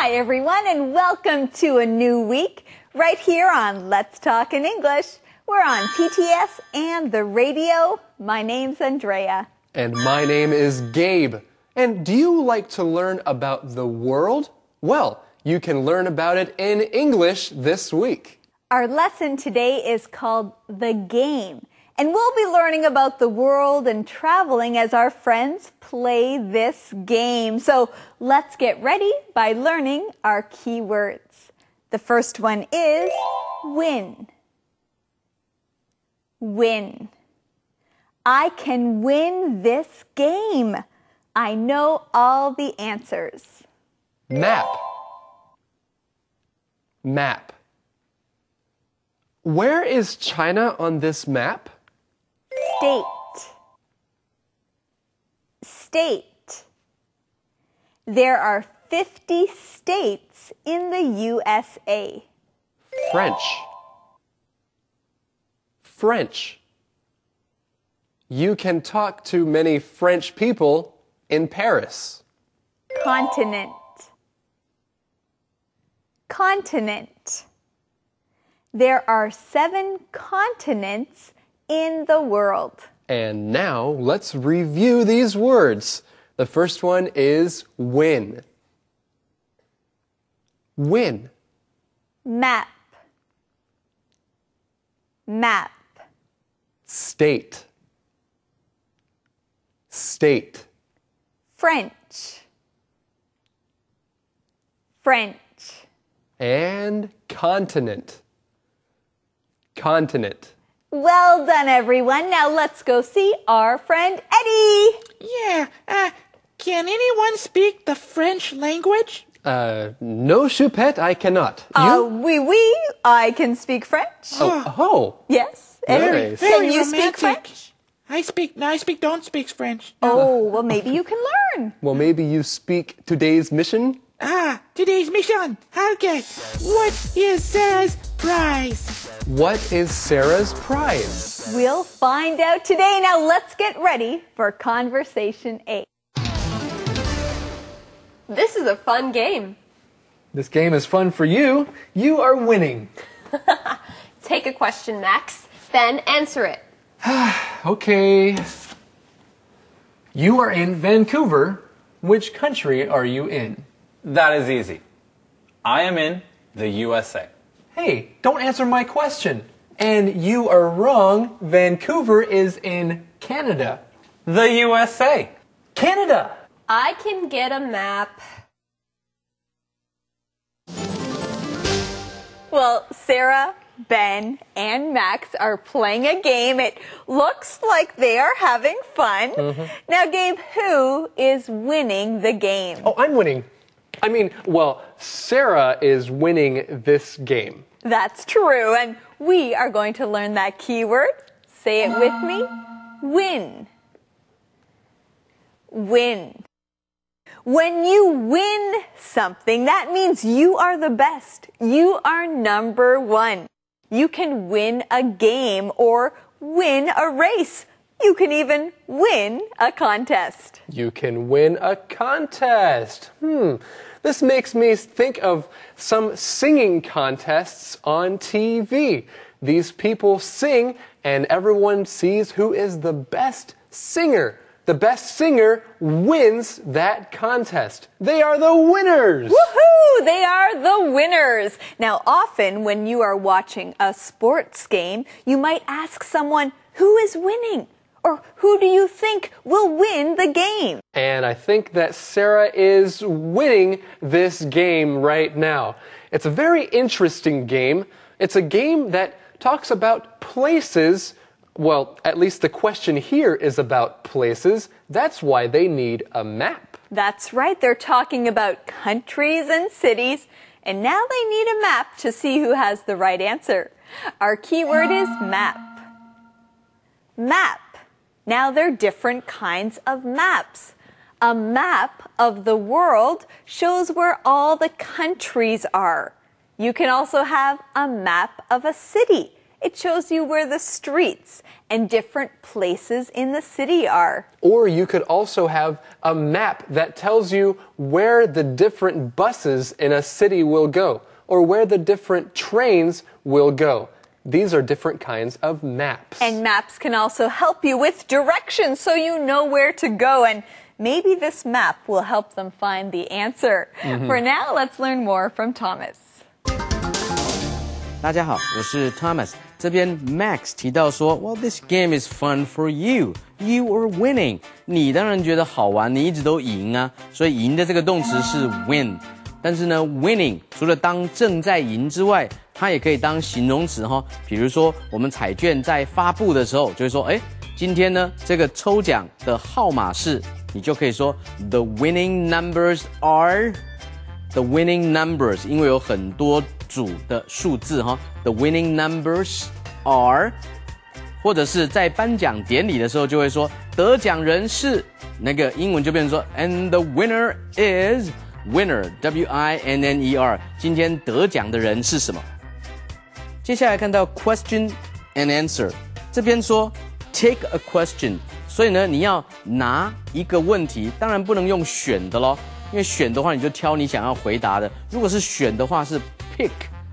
Hi everyone and welcome to a new week right here on Let's Talk in English. We're on TTS and the radio. My name's Andrea. And my name is Gabe. And do you like to learn about the world? Well, you can learn about it in English this week. Our lesson today is called The Game. And we'll be learning about the world and traveling as our friends play this game. So let's get ready by learning our key words. The first one is win. Win. I can win this game. I know all the answers. Map. Map. Where is China on this map? State. State. There are 50 states in the USA. French. French. You can talk to many French people in Paris. Continent. Continent. There are 7 continents in the world. And now let's review these words. The first one is win. Win. Map. Map. State. State. French. French. And continent. Continent. Well done, everyone. Now let's go see our friend Eddie. Yeah, can anyone speak the French language? No, Choupette, I cannot. Oui, I can speak French. Oh. Yes. Very Can you romantic. speak French? Don't speak French. Oh, well, maybe you can learn. Well, maybe you speak today's mission? Today's mission. Okay. What is Sarah's prize? What is Sarah's prize? We'll find out today. Now let's get ready for Conversation 8. This is a fun game. This game is fun for you. You are winning. Take a question, Max, then answer it. Okay. You are in Vancouver. Which country are you in? That is easy. I am in the USA. Hey, don't answer my question. And you are wrong. Vancouver is in Canada. The USA. Canada! I can get a map. Well, Sarah, Ben, and Max are playing a game. It looks like they are having fun. Now, Gabe, who is winning the game? Oh, I'm winning. Sarah is winning this game. That's true, and we are going to learn that keyword. Say it with me. Win. Win. When you win something, that means you are the best. You are number one. You can win a game or win a race. You can even win a contest. You can win a contest. This makes me think of some singing contests on TV. These people sing and everyone sees who is the best singer. The best singer wins that contest. They are the winners! Woohoo! They are the winners! Now, often when you are watching a sports game, you might ask someone, who is winning? Or who do you think will win the game? And I think that Sarah is winning this game right now. It's a very interesting game. It's a game that talks about places. Well, at least the question here is about places. That's why they need a map. That's right. They're talking about countries and cities. And now they need a map to see who has the right answer. Our keyword is map. Map. Now, there are different kinds of maps. A map of the world shows where all the countries are. You can also have a map of a city. It shows you where the streets and different places in the city are. Or you could also have a map that tells you where the different buses in a city will go, or where the different trains will go. These are different kinds of maps. And maps can also help you with directions so you know where to go. And maybe this map will help them find the answer. For now, let's learn more from Thomas. 大家好，我是 Thomas。这边 Max 提到说 ，Well, this game is fun for you. You are winning. 你当然觉得好玩，你一直都赢啊，所以赢的这个动词是 win。但是呢 ，winning 除了当正在赢之外，它也可以当形容词哈。比如说，我们彩券在发布的时候，就会说，今天呢这个抽奖的号码是，你就可以说 The winning numbers are the winning numbers， 因为有很多组的数字哈。The winning numbers are， 或者是在颁奖典礼的时候就会说得奖人是，那个英文就变成说 And the winner is winner W-I-N-N-E-R， 今天得奖的人是什么？接下来看到 question and answer， 这边说 take a question， 所以呢你要拿一个问题，当然不能用选的咯，因为选的话你就挑你想要回答的，如果是选的话是 pick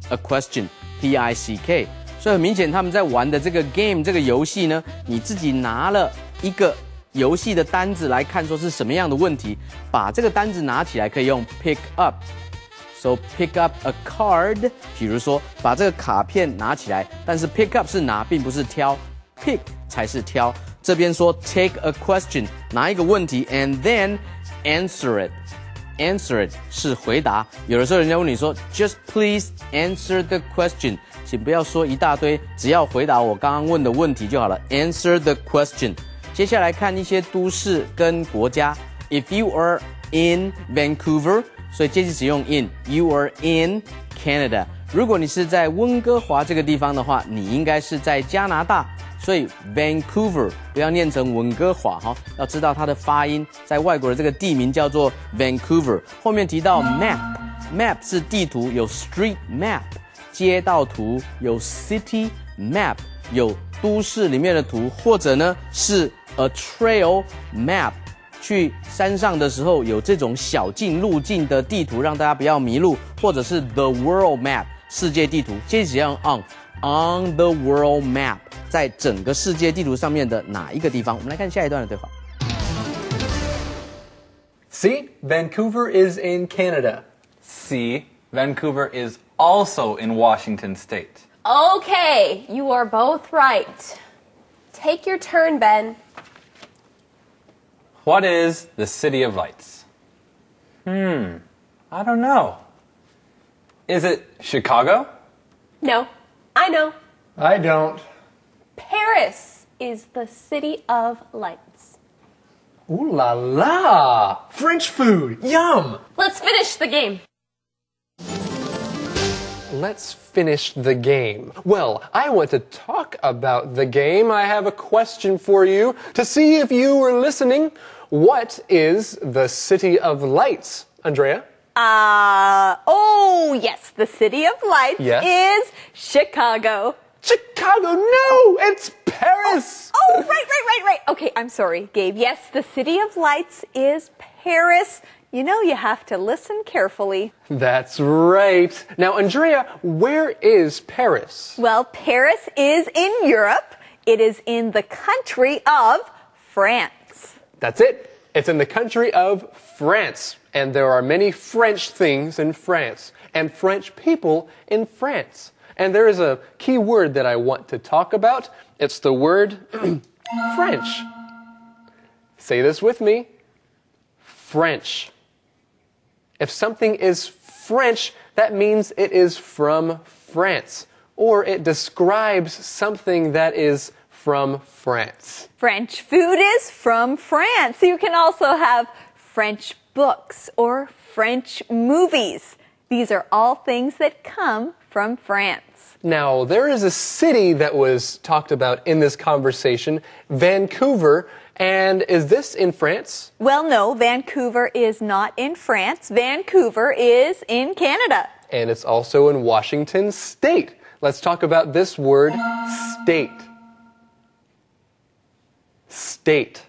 a question P-I-C-K， 所以很明显他们在玩的这个 game 这个游戏呢，你自己拿了一个游戏的单子来看说是什么样的问题，把这个单子拿起来可以用 pick up。So pick up a card， 比如说把这个卡片拿起来，但是 pick up 是拿，并不是挑 ，pick 才是挑。这边说 take a question， 拿一个问题 ，and then answer it。answer it 是回答。有的时候人家问你说 just please answer the question， 请不要说一大堆，只要回答我刚刚问的问题就好了。answer the question。接下来看一些都市跟国家。If you are in Vancouver， 所以介系词用 in。You are in Canada。如果你是在温哥华这个地方的话，你应该是在加拿大。所以 Vancouver 不要念成温哥华哈，要知道它的发音，在外国的这个地名叫做 Vancouver。后面提到 map 是地图，有 street map 街道图，有 city map 有都市里面的图，或者呢是 a trail map， 去山上的时候有这种小径路径的地图，让大家不要迷路，或者是 the world map 世界地图，接着要用 on the world map， 在整个世界地图上面的哪一个地方？我们来看下一段的对话。See, Vancouver is in Canada. C. Vancouver is also in Washington State. Okay, you are both right. Take your turn, Ben. What is the City of Lights? I don't know. Is it Chicago? No, I know. I don't. Paris is the City of Lights. Ooh la la! French food! Yum! Let's finish the game. Let's finish the game. Well, I want to talk about the game. I have a question for you to see if you were listening. What is the City of Lights, Andrea? Oh, yes, the City of Lights is Chicago. Chicago, no, it's Paris. Oh, right. Okay, I'm sorry, Gabe. Yes, the City of Lights is Paris. You know you have to listen carefully. That's right. Now, Andrea, where is Paris? Well, Paris is in Europe. It is in the country of France. That's it. It's in the country of France. And there are many French things in France and French people in France. And there is a key word that I want to talk about. It's the word French. Say this with me. French. If something is French, that means it is from France, or it describes something that is from France. French food is from France. You can also have French books or French movies. These are all things that come from France. Now, there is a city that was talked about in this conversation, Vancouver. And is this in France? Well, no, Vancouver is not in France. Vancouver is in Canada. And it's also in Washington State. Let's talk about this word, state. State.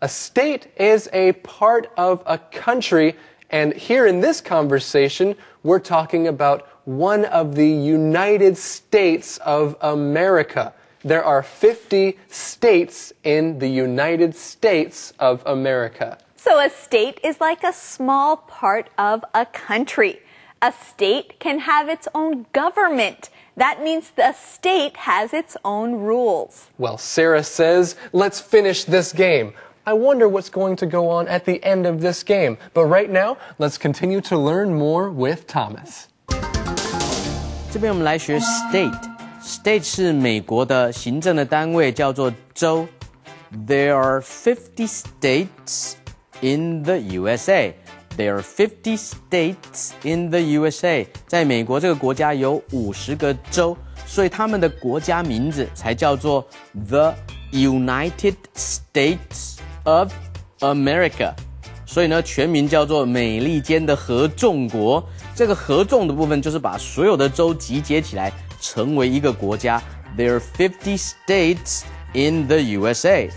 A state is a part of a country, and here in this conversation, we're talking about one of the United States of America. There are 50 states in the United States of America. So a state is like a small part of a country. A state can have its own government. That means the state has its own rules. Well, Sarah says, let's finish this game. I wonder what's going to go on at the end of this game. But right now, let's continue to learn more with Thomas. 这边我们来学 state。State 是美国的行政的单位，叫做州。There are 50 states in the USA. There are 50 states in the USA. 在美国这个国家有50个州，所以他们的国家名字才叫做 The United States of America. 所以呢，全名叫做美利坚的合众国。这个合众的部分就是把所有的州集结起来，成为一个国家。There are 50 states in the USA.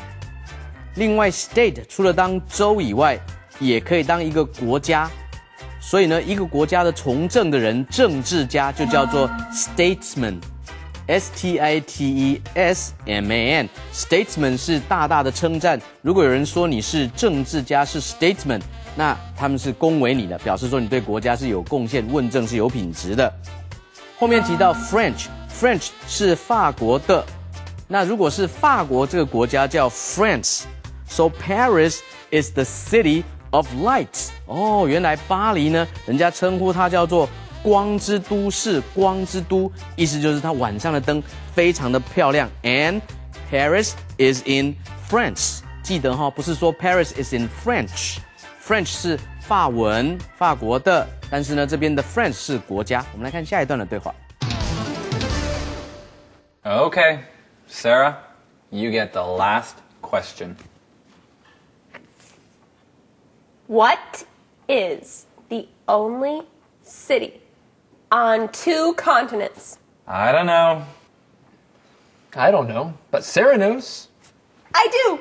另外 ，state 除了当州以外，也可以当一个国家。所以呢，一个国家的从政的人，政治家就叫做 statesman。S-T-I-T-E-S-M-A-N Statesman 是大大的称赞。如果有人说你是政治家，是 statesman， 那他们是恭维你的，表示说你对国家是有贡献，问政是有品质的。后面提到 French 是法国的。那如果是法国这个国家叫 France，so Paris is the city of lights。哦，原来巴黎呢，人家称呼它叫做光之都市，光之都，意思就是它晚上的灯非常的漂亮。And Paris is in France。记得哈，不是说 Paris is in French。French 是法文，法国的，但是呢，这边的 France 是国家。我们来看下一段的对话。Okay, Sarah, you get the last question. What is the only city on 2 continents? I don't know. I don't know, but Sarah knows. I do.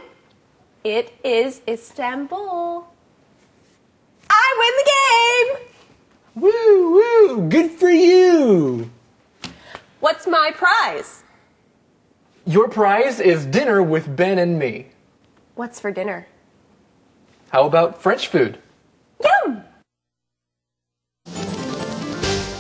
It is Istanbul. I win the game. Woo, woo, good for you. What's my prize? Your prize is dinner with Ben and me. What's for dinner? How about French food? Yum!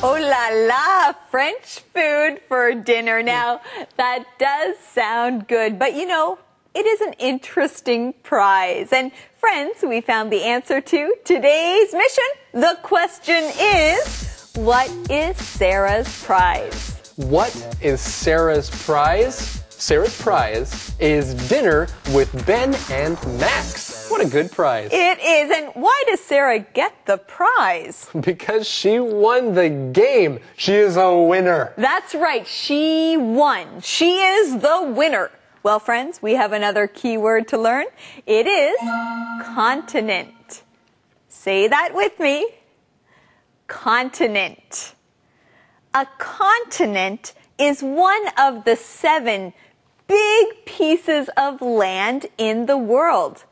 Oh la la, French food for dinner. Now, that does sound good, but you know, it is an interesting prize. And friends, we found the answer to today's mission. The question is, what is Sarah's prize? What is Sarah's prize? Sarah's prize is dinner with Ben and Max. What a good prize. It is. And why does Sarah get the prize? Because she won the game. She is a winner. That's right. She won. She is the winner. Well, friends, we have another key word to learn. It is continent. Say that with me. Continent. A continent is one of the 7 big pieces of land in the world.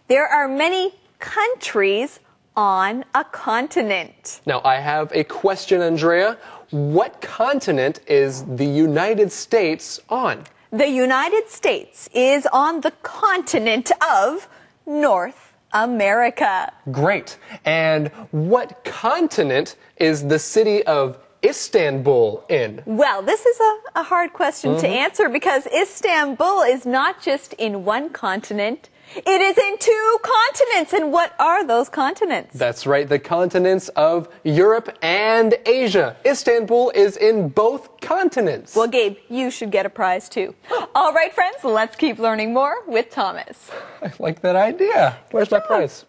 There are many countries on a continent. Now, I have a question, Andrea. What continent is the United States on? The United States is on the continent of North America. Great. And what continent is the city of Istanbul in? Well, this is a hard question to answer because Istanbul is not just in one continent. It is in 2 continents. And what are those continents? That's right, the continents of Europe and Asia. Istanbul is in both continents. Well, Gabe, you should get a prize too. All right, friends, let's keep learning more with Thomas. I like that idea. Where's my prize?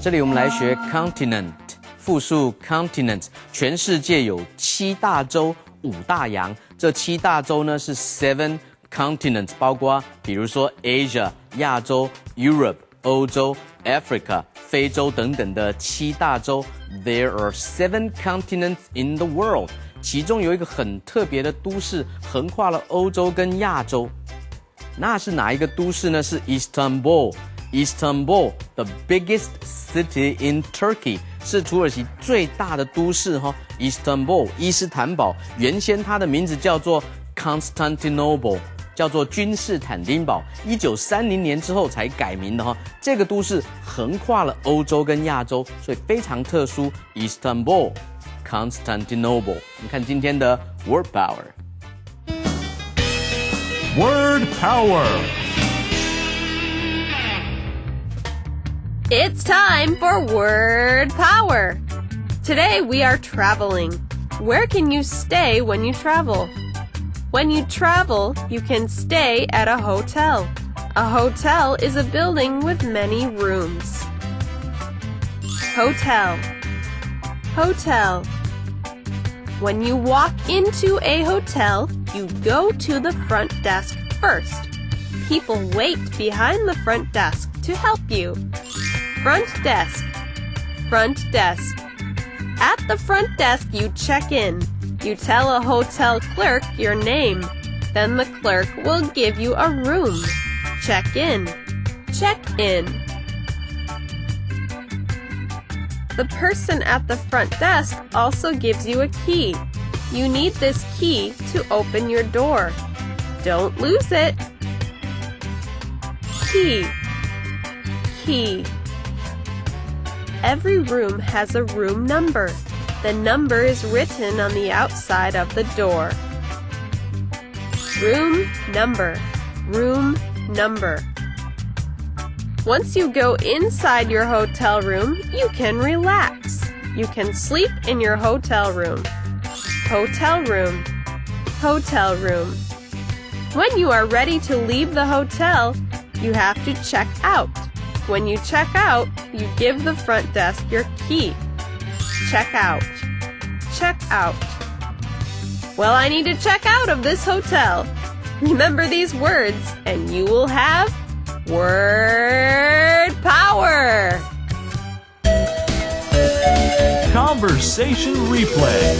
这里我们来学 continent， 复数 continents。全世界有7大洲、5大洋，这7大洲呢是 7 continents， 包括比如说 Asia 亚洲、Europe 欧洲， Africa 非洲等等的7大洲。There are 7 continents in the world。其中有一个很特别的都市，横跨了欧洲跟亚洲。那是哪一个都市呢？是 Istanbul。Istanbul, the biggest city in Turkey， 是土耳其最大的都市哈。Istanbul， 伊斯坦堡，原先它的名字叫做 Constantinople， 叫做君士坦丁堡。1930年之后才改名的哈。这个都市横跨了欧洲跟亚洲，所以非常特殊。Istanbul, Constantinople。你看今天的 Word Power。Word Power.It's time for Word Power. Today we are traveling. Where can you stay when you travel? When you travel, you can stay at a hotel. A hotel is a building with many rooms. Hotel. Hotel. When you walk into a hotel, you go to the front desk first. People wait behind the front desk to help you.Front desk. Front desk. At the front desk, you check in. You tell a hotel clerk your name. Then the clerk will give you a room. Check in. Check in. The person at the front desk also gives you a key. You need this key to open your door. Don't lose it. Key. Key.Every room has a room number. The number is written on the outside of the door. Room number. Room number. Once you go inside your hotel room, you can relax. You can sleep in your hotel room. Hotel room. Hotel room. When you are ready to leave the hotel, you have to check out.When you check out, you give the front desk your key. Check out. Check out. Well, I need to check out of this hotel. Remember these words, and you will have word power. Conversation replay.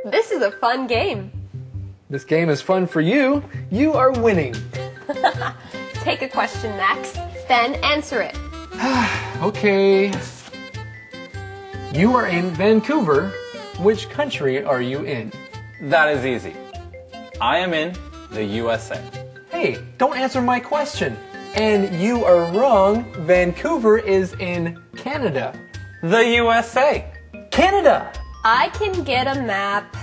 This is a fun game. This game is fun for you. You are winning. Take a question, Max, then answer it. Okay. You are in Vancouver. Which country are you in? That is easy. I am in the USA. Hey, don't answer my question. And you are wrong. Vancouver is in Canada. The USA. Canada! I can get a map.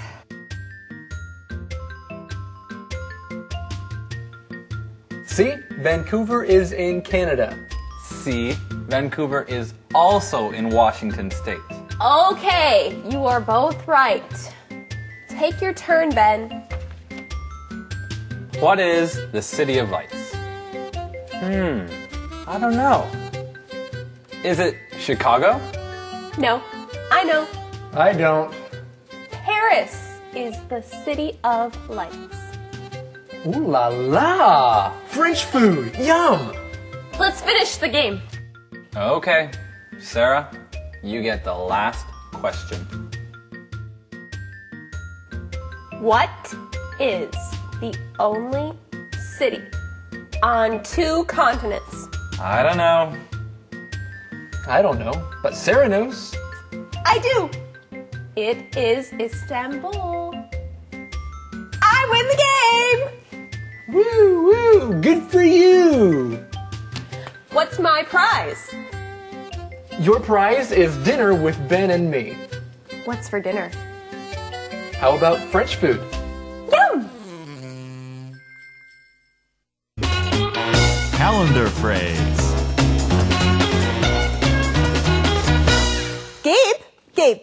See? Vancouver is in Canada. See, Vancouver is also in Washington State. Okay, you are both right. Take your turn, Ben. What is the City of Lights? I don't know. Is it Chicago? No, I know. I don't. Paris is the City of Lights. Ooh la la! French food! Yum! Let's finish the game. Okay, Sarah, you get the last question. What is the only city on 2 continents? I don't know. I don't know, but Sarah knows. I do. It is Istanbul. I win the game! Woo woo! Good for you! What's my prize? Your prize is dinner with Ben and me. What's for dinner? How about French food? Yum! Calendar phrase. Gabe,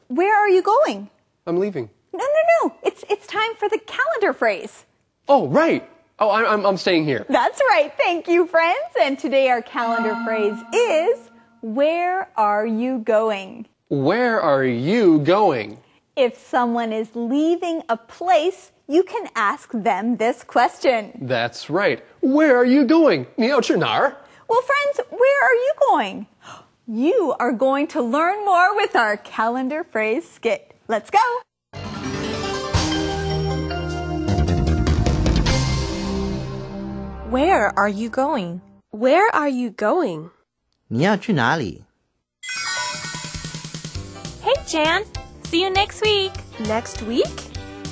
where are you going? I'm leaving. No. It's time for the calendar phrase. Oh, right. Oh, I'm staying here. That's right. Thank you, friends. And today our calendar phrase is, where are you going? Where are you going? If someone is leaving a place, you can ask them this question. That's right. Where are you going? 你要去哪儿? Well, friends, where are you going? You are going to learn more with our calendar phrase skit. Let's go. Where are you going? Where are you going? 你要去哪里? Hey, Jan. See you next week. Next week?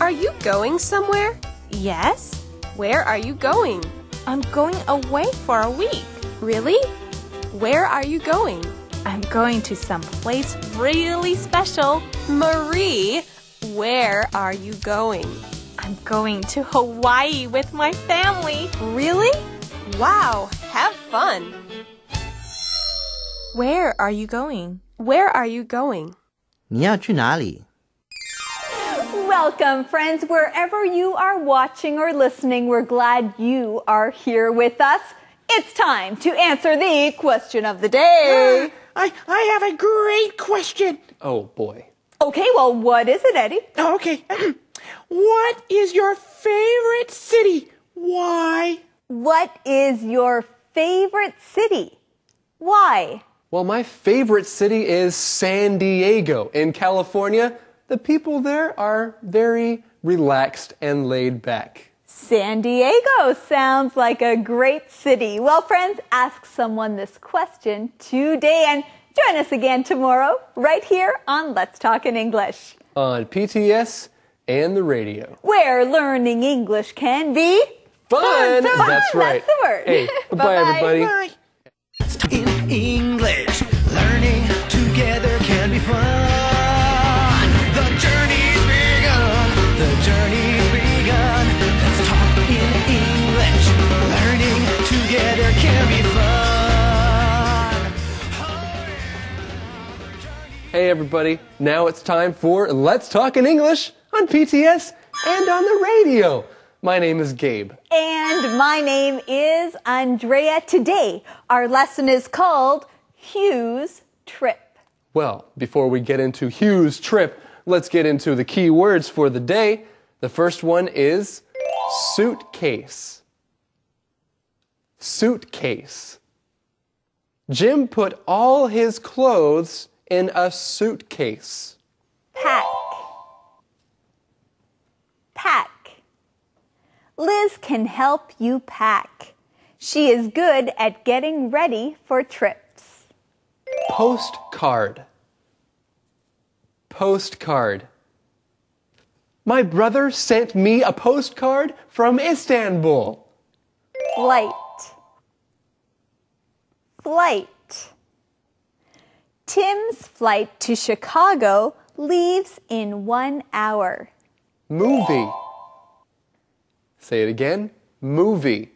Are you going somewhere? Yes. Where are you going? I'm going away for a week. Really? Where are you going? I'm going to some place really special. Marie, where are you going? I'm going to Hawaii with my family. Really? Wow, have fun. Where are you going? Where are you going? 你要去哪里? Welcome, friends. Wherever you are watching or listening, we're glad you are here with us. It's time to answer the question of the day. I have a great question. Oh, boy. Okay, well, what is it, Eddie? Oh, okay. What is your favorite city? Why? What is your favorite city? Why? Well, my favorite city is San Diego in California. The people there are very relaxed and laid back. San Diego sounds like a great city. Well, friends, ask someone this question today and join us again tomorrow right here on Let's Talk in English. On PTS and the radio. Where learning English can be fun. That's right. That's the word. Hey, goodbye, everybody. Bye. In English, learning together can be fun. The journey's begun. The journey's begun. Let's talk in English. Learning together can be fun. Hey, everybody. Now it's time for Let's Talk in English on PTS and on the radio. My name is Gabe. And my name is Andrea. Today, our lesson is called Hugh's Trip. Well, before we get into Hugh's trip, let's get into the key words for the day. The first one is suitcase. Suitcase. Jim put all his clothes in a suitcase. Pack. Pack. Liz can help you pack. She is good at getting ready for trips. Postcard. Postcard. My brother sent me a postcard from Istanbul. Flight. Flight. Tim's flight to Chicago leaves in 1 hour. Movie. Say it again. Movie.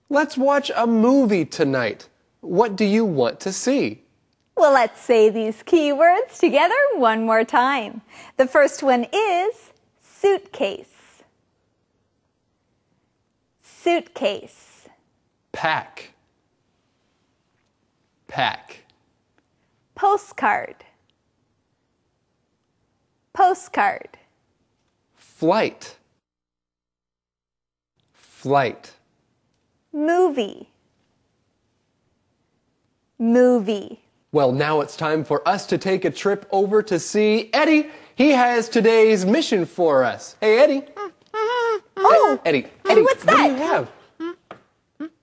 Let's watch a movie tonight. What do you want to see? Well, let's say these keywords together one more time. The first one is suitcase. Suitcase. Pack. Pack. Postcard. Postcard. Flight. Flight. Movie. Movie. Well, now it's time for us to take a trip over to see Eddie. He has today's mission for us. Hey, Eddie. Oh, Eddie, what's what that? do you have?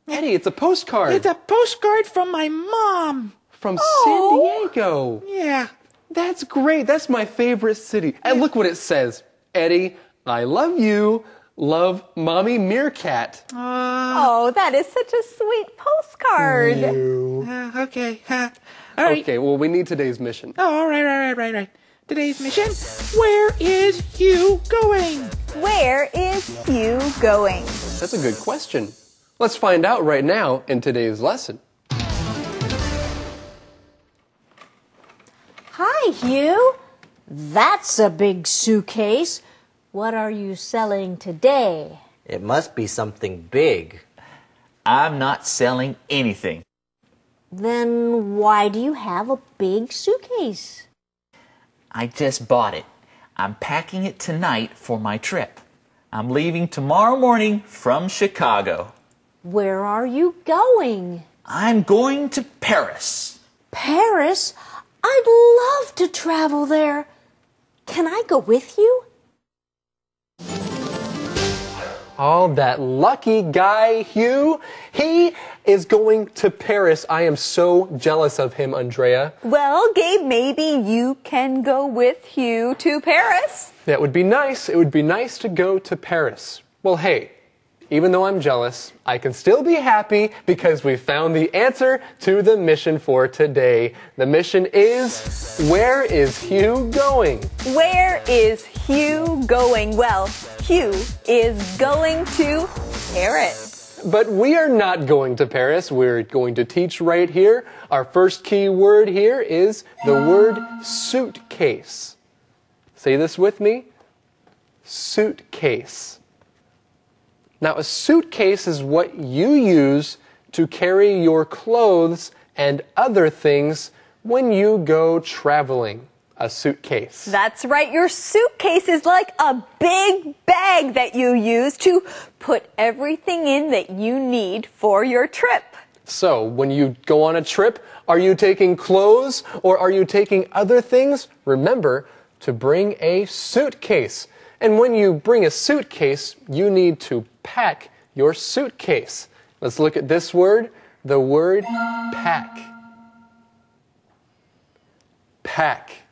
Eddie, it's a postcard. It's a postcard from my mom. From San Diego. Yeah. That's great. That's my favorite city. And look what it says. Eddie, I love you. Love, Mommy Meerkat. Oh, that is such a sweet postcard. Okay. All right. Okay, well, we need today's mission. Oh, all right. Today's mission. Where is Hugh going? Where is Hugh going? That's a good question. Let's find out right now in today's lesson. Hi, Hugh. That's a big suitcase. What are you selling today? It must be something big. I'm not selling anything. Then why do you have a big suitcase? I just bought it. I'm packing it tonight for my trip. I'm leaving tomorrow morning from Chicago. Where are you going? I'm going to Paris. Paris? I'd love to travel there. Can I go with you? Oh, that lucky guy, Hugh. He is going to Paris. I am so jealous of him, Andrea. Well, Gabe, maybe you can go with Hugh to Paris. That would be nice. It would be nice to go to Paris. Well, hey, even though I'm jealous, I can still be happy because we found the answer to the mission for today. The mission is, where is Hugh going? Where is Hugh going? Well, Hugh is going to Paris. But we are not going to Paris. We're going to teach right here. Our first key word here is the word suitcase. Say this with me. Suitcase. Now, a suitcase is what you use to carry your clothes and other things when you go traveling. A suitcase. That's right. Your suitcase is like a big bag that you use to put everything in that you need for your trip. So, when you go on a trip, are you taking clothes or are you taking other things? Remember to bring a suitcase. And when you bring a suitcase, you need to pack your suitcase. Let's look at this word, the word pack. Pack.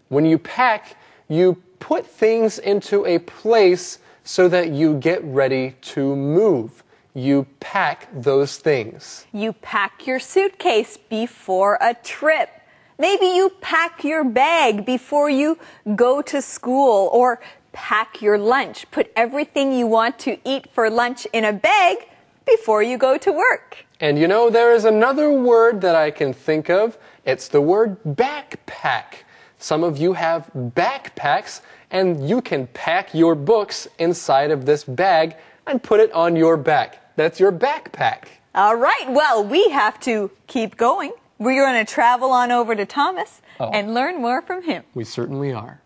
When you pack, you put things into a place so that you get ready to move. You pack those things. You pack your suitcase before a trip. Maybe you pack your bag before you go to school, or pack your lunch. Put everything you want to eat for lunch in a bag before you go to work. And you know, there is another word that I can think of. It's the word backpack. Some of you have backpacks, and you can pack your books inside of this bag and put it on your back. That's your backpack. All right, well, we have to keep going. We're going to travel on over to Thomas and learn more from him. We certainly are.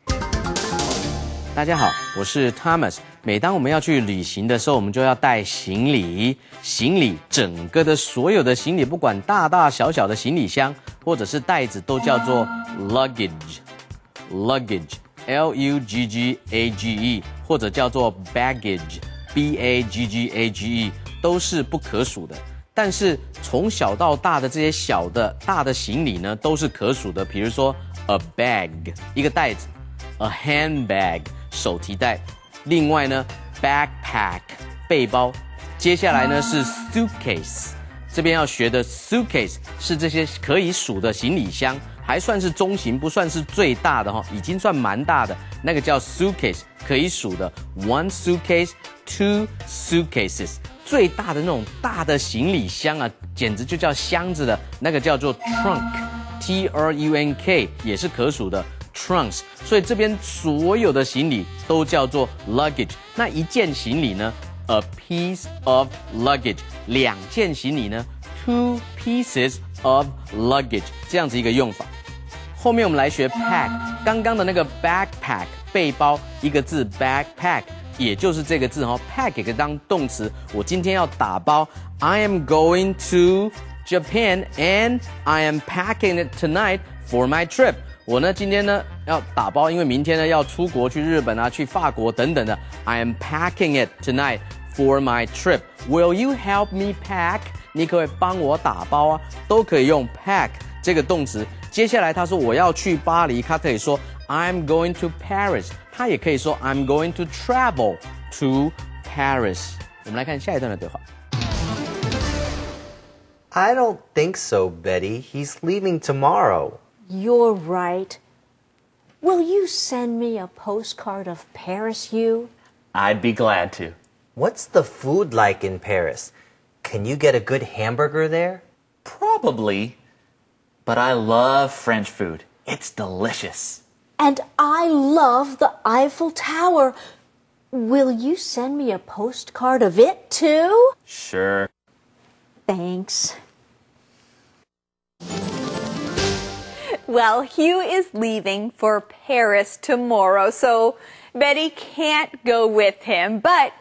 大家好，我是 Thomas。每当我们要去旅行的时候，我们就要带行李。行李整个的所有的行李，不管大大小小的行李箱或者是袋子，都叫做 luggage。luggage L-U-G-G-A-G-E 或者叫做 baggage B-A-G-G-A-G-E 都是不可数的。但是从小到大的这些小的大的行李呢，都是可数的。比如说 a bag 一个袋子 ，a handbag 手提袋。另外呢 backpack 背包。接下来呢是 suitcase， 这边要学的 suitcase 是这些可以数的行李箱，还算是中型，不算是最大的哈，已经算蛮大的，那个叫 suitcase 可以数的 one suitcase two suitcases。最大的那种大的行李箱啊，简直就叫箱子的，那个叫做 trunk，T-R-U-N-K 也是可数的 trunks。所以这边所有的行李都叫做 luggage。那一件行李呢 ，a piece of luggage。两件行李呢 ，two pieces of luggage。这样子一个用法。后面我们来学 pack， 刚刚的那个 backpack 背包，一个字 backpack。也就是这个字哈 ，pack 可以当动词。我今天要打包 ，I am going to Japan and I am packing it tonight for my trip。我呢今天呢要打包，因为明天呢要出国去日本啊，去法国等等的。I am packing it tonight for my trip. Will you help me pack？ 你可不可以帮我打包啊？都可以用 pack 这个动词。接下来他说我要去巴黎，他可以说 I'm going to Paris。他也可以说 I'm going to travel to Paris。我们来看下一段的对话。I don't think so, Betty. He's leaving tomorrow. You're right. Will you send me a postcard of Paris, Hugh? I'd be glad to. What's the food like in Paris? Can you get a good hamburger there? Probably. But I love French food. It's delicious. And I love the Eiffel Tower. Will you send me a postcard of it too? Sure. Thanks. Well, Hugh is leaving for Paris tomorrow, so Betty can't go with him, but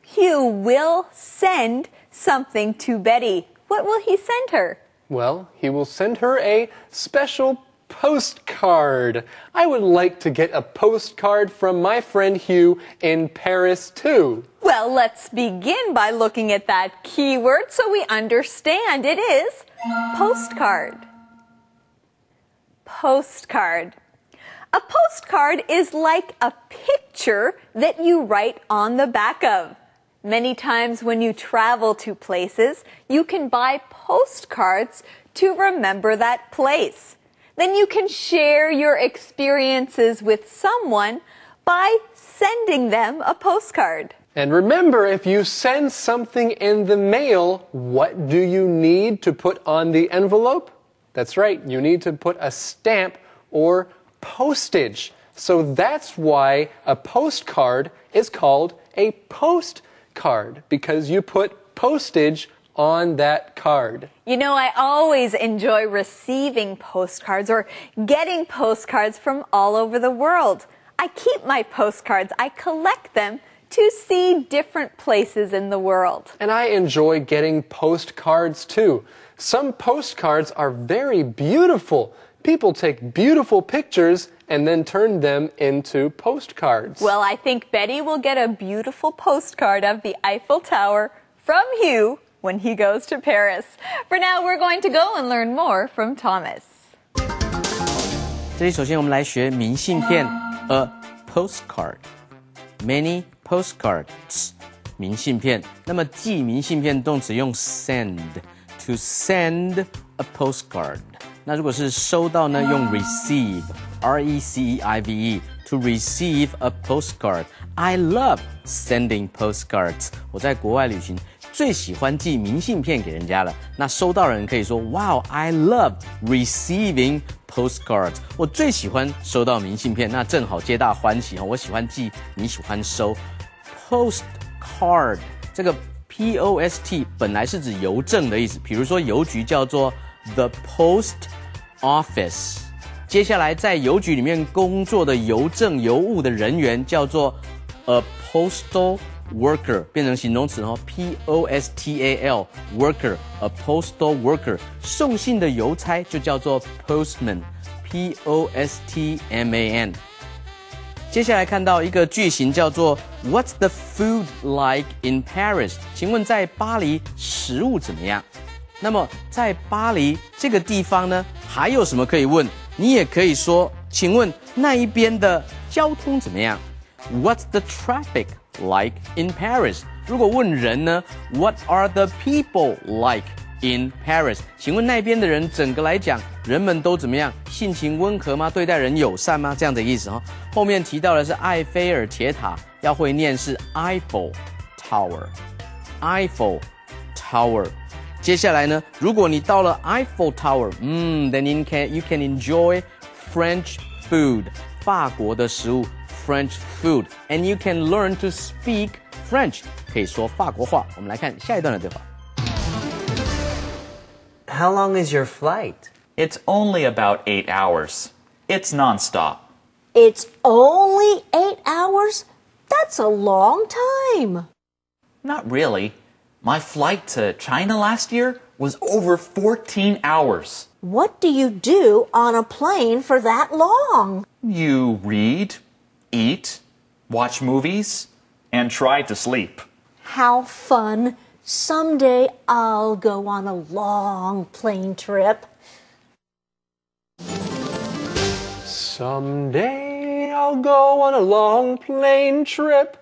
Hugh will send something to Betty. What will he send her? Well, he will send her a special postcard. I would like to get a postcard from my friend Hugh in Paris too. Well, let's begin by looking at that keyword so we understand. It is postcard. Postcard. A postcard is like a picture that you write on the back of. Many times when you travel to places, you can buy postcards to remember that place. Then you can share your experiences with someone by sending them a postcard. And remember, if you send something in the mail, what do you need to put on the envelope? That's right, you need to put a stamp or postage. So that's why a postcard is called a postcard, because you put postage on that card. You know, I always enjoy receiving postcards or getting postcards from all over the world. I keep my postcards. I collect them to see different places in the world. And I enjoy getting postcards too. Some postcards are very beautiful. People take beautiful pictures and then turn them into postcards. Well, I think Betty will get a beautiful postcard of the Eiffel Tower from Hugh when he goes to Paris. For now, we're going to go and learn more from Thomas. 这里首先我们来学明信片 ，a postcard, many postcards, 明信片。那么寄明信片动词用 send, to send a postcard。那如果是收到呢，用 receive, receive, to receive a postcard. I love sending postcards. 我在国外旅行最喜欢寄明信片给人家了。那收到人可以说 Wow, I love receiving postcards. 我最喜欢收到明信片，那正好皆大欢喜。我喜欢寄，你喜欢收。Postcard 这个 P-O-S-T 本来是指邮政的意思，比如说邮局叫做 the post office。接下来在邮局里面工作的邮政邮务的人员叫做 a postal worker， 变成形容词哦 ，P-O-S-T-A-L worker a postal worker。送信的邮差就叫做 postman P-O-S-T-M-A-N。接下来看到一个句型叫做 What's the food like in Paris？ 请问在巴黎食物怎么样？那么在巴黎这个地方呢，还有什么可以问？你也可以说，请问那一边的交通怎么样？ What's the traffic like in Paris？ 如果问人呢 What are the people like in Paris？ 请问那边的人整个来讲，人们都怎么样？性情温和吗？对待人友善吗？这样的意思哦。后面提到的是埃菲尔铁塔，要会念是 Eiffel Tower。Eiffel Tower。接下来呢，如果你到了 Eiffel Tower，then you can enjoy French food， 法国的食物 French food，and you can learn to speak French， 可以说法国话。我们来看下一段的对话。How long is your flight? It's only about 8 hours. It's nonstop. It's only 8 hours? That's a long time. Not really. My flight to China last year was over 14 hours. What do you do on a plane for that long? You read, eat, watch movies, and try to sleep. How fun. Someday I'll go on a long plane trip. Someday I'll go on a long plane trip.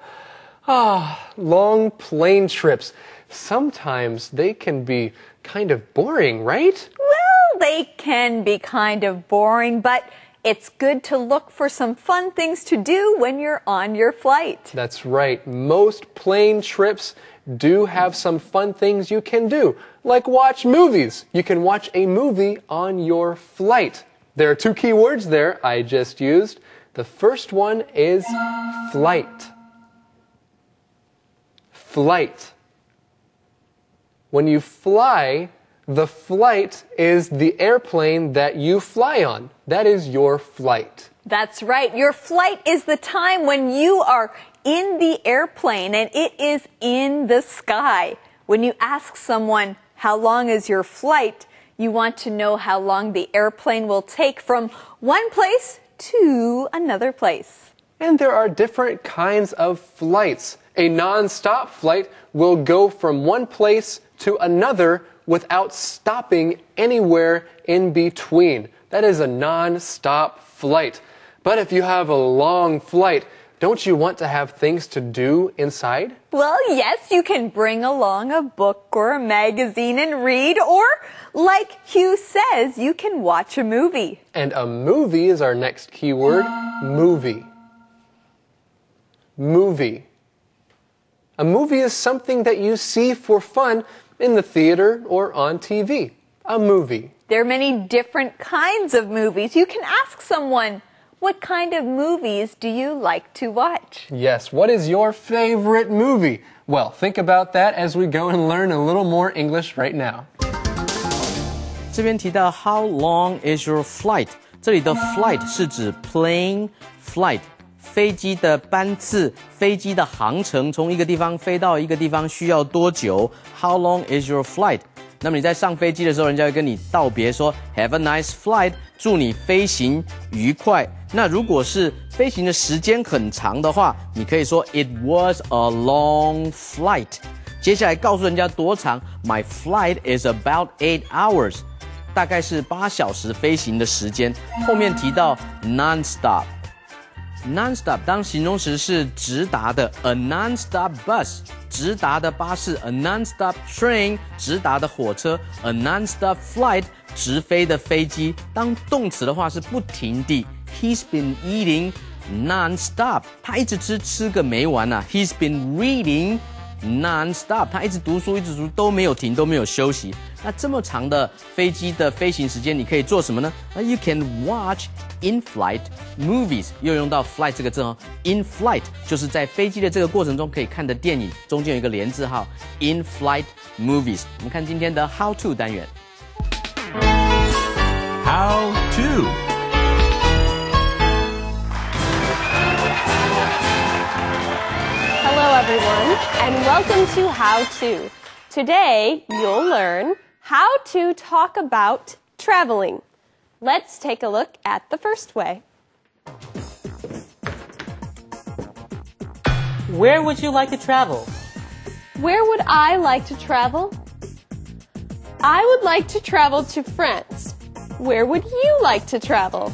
Long plane trips. Sometimes they can be kind of boring, right? Well, they can be kind of boring, but it's good to look for some fun things to do when you're on your flight. That's right. Most plane trips do have some fun things you can do, like watch movies. You can watch a movie on your flight. There are two key words there I just used. The first one is flight. Flight. When you fly, The flight is the airplane that you fly on. That is your flight. That's right. Your flight is the time when you are in the airplane and it is in the sky. When you ask someone, how long is your flight? You want to know how long the airplane will take from one place to another place. And there are different kinds of flights. A non-stop flight will go from one place to another without stopping anywhere in between. That is a non-stop flight. But if you have a long flight, don't you want to have things to do inside? Well, yes, you can bring along a book or a magazine and read, or, like Hugh says, you can watch a movie. And a movie is our next keyword, movie. Movie. A movie is something that you see for fun in the theater or on TV. A movie. There are many different kinds of movies. You can ask someone, what kind of movies do you like to watch? Yes, what is your favorite movie? Well, think about that as we go and learn a little more English right now. 这边提到 How long is your flight？ 这里的 flight 是指 plane flight。飞机的班次，飞机的航程，从一个地方飞到一个地方需要多久 ？How long is your flight？ 那么你在上飞机的时候，人家会跟你道别说 Have a nice flight， 祝你飞行愉快。那如果是飞行的时间很长的话，你可以说 It was a long flight。接下来告诉人家多长 ，My flight is about 8 hours， 大概是8小时飞行的时间。后面提到 non-stop。Non-stop 当形容词是直达的 ，a non-stop bus 直达的巴士 ，a non-stop train 直达的火车 ，a non-stop flight 直飞的飞机。当动词的话是不停地 ，He's been eating non-stop， 他一直吃个没完啊 ，He's been reading non-stop， 他一直读书都没有停都没有休息。那这么长的飞机的飞行时间，你可以做什么呢？那 You can watch in-flight movies， 又用到 flight 这个字哦。In-flight 就是在飞机的这个过程中可以看的电影，中间有一个连字号 in-flight movies。我们看今天的 How to 单元。How to. Hello everyone, and welcome to How To. Today, you'll learn how to talk about traveling. Let's take a look at the first way. Where would you like to travel? Where would I like to travel? I would like to travel to France. Where would you like to travel?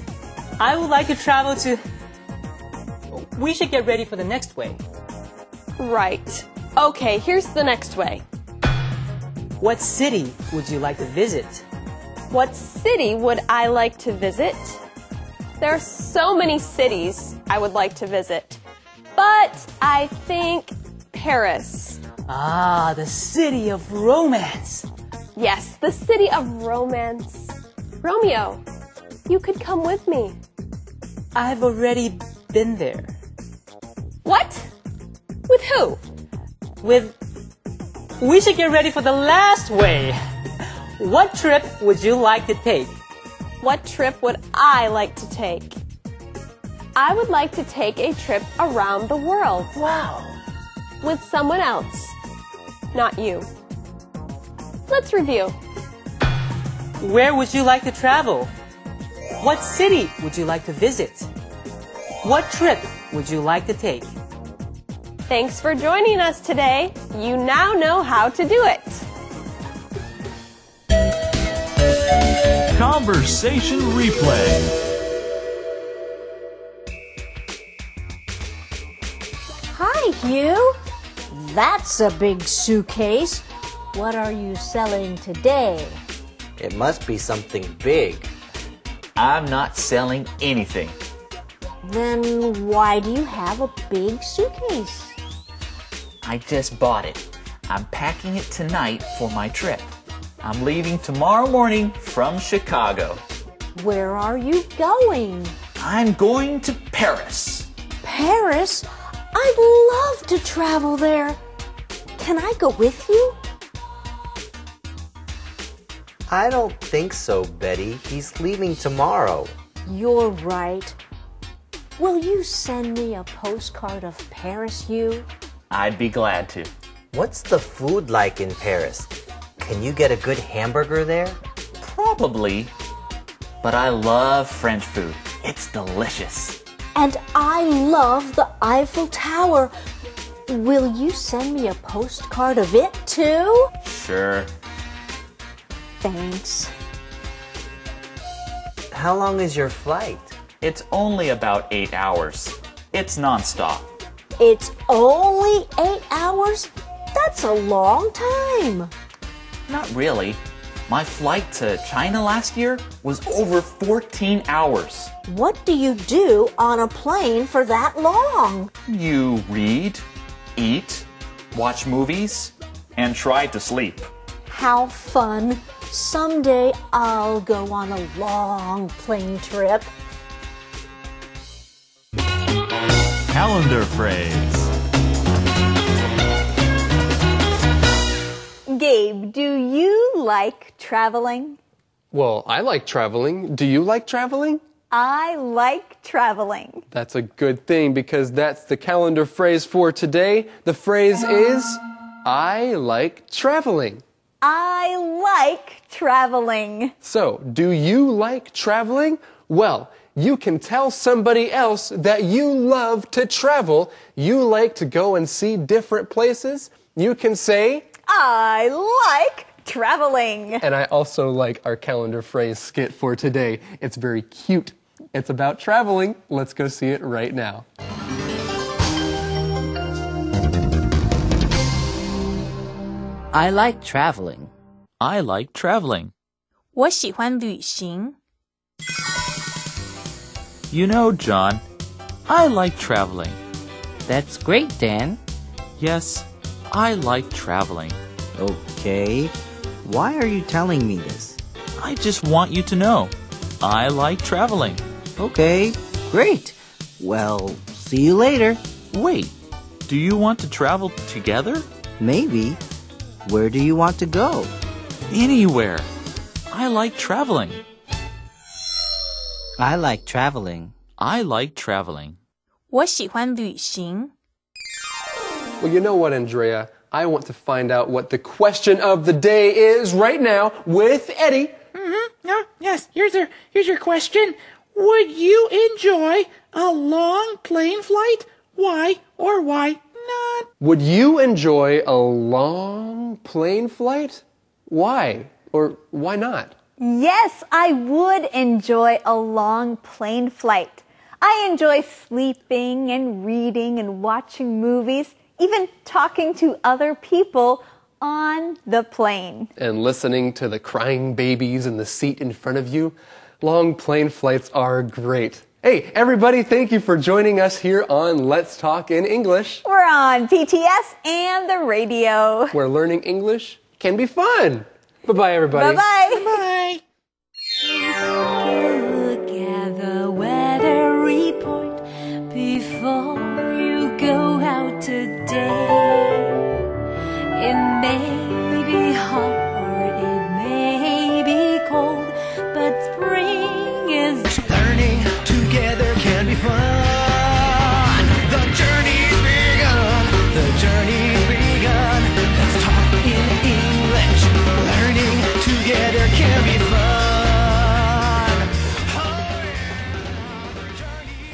I would like to travel to... We should get ready for the next way. Right. Okay, here's the next way. What city would you like to visit? What city would I like to visit? There are so many cities I would like to visit, but I think Paris. Ah, the city of romance. Yes, the city of romance. Romeo, you could come with me. I've already been there. What? With who? We should get ready for the last way. What trip would you like to take? What trip would I like to take? I would like to take a trip around the world. Wow. With someone else, not you. Let's review. Where would you like to travel? What city would you like to visit? What trip would you like to take? Thanks for joining us today. You now know how to do it. Conversation replay. Hi, Hugh. That's a big suitcase. What are you selling today? It must be something big. I'm not selling anything. Then why do you have a big suitcase? I just bought it. I'm packing it tonight for my trip. I'm leaving tomorrow morning from Chicago. Where are you going? I'm going to Paris. Paris? I'd love to travel there. Can I go with you? I don't think so, Betty. He's leaving tomorrow. You're right. Will you send me a postcard of Paris, Hugh? I'd be glad to. What's the food like in Paris? Can you get a good hamburger there? Probably. But I love French food. It's delicious. And I love the Eiffel Tower. Will you send me a postcard of it too? Sure. Thanks. How long is your flight? It's only about 8 hours. It's nonstop. It's only 8 hours? That's a long time. Not really. My flight to China last year was over 14 hours. What do you do on a plane for that long? You read, eat, watch movies, and try to sleep. How fun. Someday I'll go on a long plane trip. Calendar phrase. Gabe, do you like traveling? Well, I like traveling. Do you like traveling? I like traveling. That's a good thing because that's the calendar phrase for today. The phrase is, I like traveling. I like traveling. So, do you like traveling? Well, you can tell somebody else that you love to travel. You like to go and see different places. You can say, I like traveling. and I also like our calendar phrase skit for today. It's very cute. It's about traveling. Let's go see it right now. I like traveling. I like traveling. 我喜欢旅行。 You know, John, I like traveling. That's great, Dan. Yes, I like traveling. Okay. Why are you telling me this? I just want you to know. I like traveling. Okay, great. Well, see you later. Wait, do you want to travel together? Maybe. Where do you want to go? Anywhere. I like traveling. I like traveling. I like traveling. 我喜欢旅行。 Well, you know what, Andrea? I want to find out what the question of the day is right now with Eddie. Yes, here's your question. Would you enjoy a long plane flight? Why or why not? Would you enjoy a long plane flight? Why? Or why not? Yes, I would enjoy a long plane flight. I enjoy sleeping and reading and watching movies, even talking to other people on the plane. And listening to the crying babies in the seat in front of you. Long plane flights are great. Hey, everybody, thank you for joining us here on Let's Talk in English. We're on PTS and the radio. Where learning English can be fun. Bye-bye, everybody. Bye-bye. Bye. Look at the weather report before you go out today. It may be hot or it may be cold, but spring is Learning together can be fun. The journey's begun. The journey's begun. Let's talk in English. Learning together can be fun.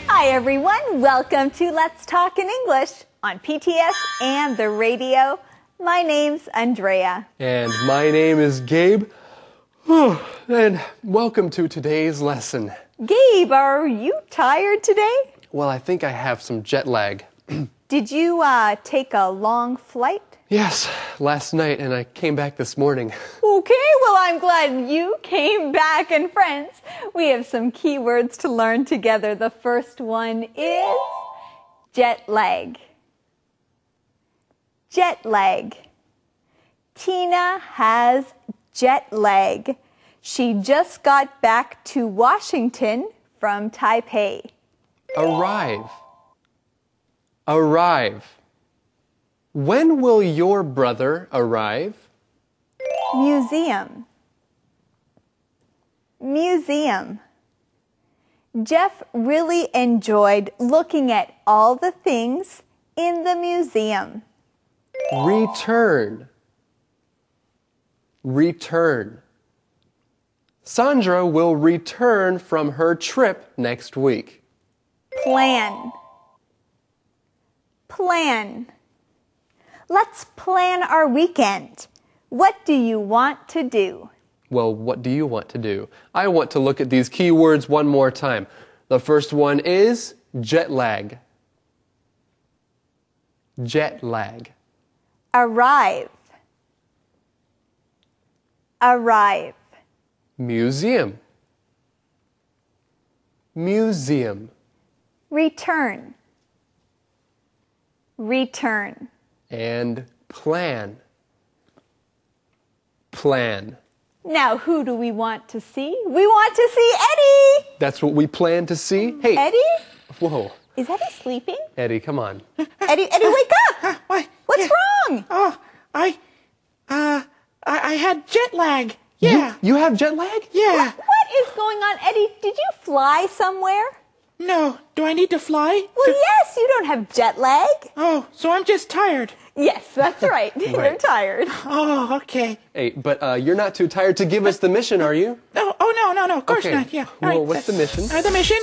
Hi, everyone. Welcome to Let's Talk in English on PTS and the radio. My name's Andrea. And my name is Gabe. And welcome to today's lesson. Gabe, are you tired today? Well, I think I have some jet lag. Did you take a long flight? Yes, last night, and I came back this morning. Okay, well, I'm glad you came back. And friends, we have some key words to learn together. The first one is jet lag. Jet lag. Tina has jet lag. She just got back to Washington from Taipei. Arrive. Arrive. When will your brother arrive? Museum. Museum. Jeff really enjoyed looking at all the things in the museum. Return. Return. Sandra will return from her trip next week. Plan. Plan. Let's plan our weekend. What do you want to do? Well, what do you want to do? I want to look at these keywords one more time. The first one is jet lag. Jet lag. Arrive. Arrive. Museum. Museum. Return. Return. And plan. Plan. Now, who do we want to see? We want to see Eddie! That's what we plan to see? Hey. Eddie? Whoa. Is Eddie sleeping? Eddie, come on. Eddie, wake up! What's wrong? Oh, I had jet lag. Yeah. You have jet lag? Yeah. What is going on, Eddie? Did you fly somewhere? No. Do I need to fly? Well, yes, you don't have jet lag. Oh, so I'm just tired. Yes, that's right. You're tired. Oh, okay. Hey, but you're not too tired to give us the mission, are you? No, no, of course not. Yeah. Well, right. what's the mission? The mission,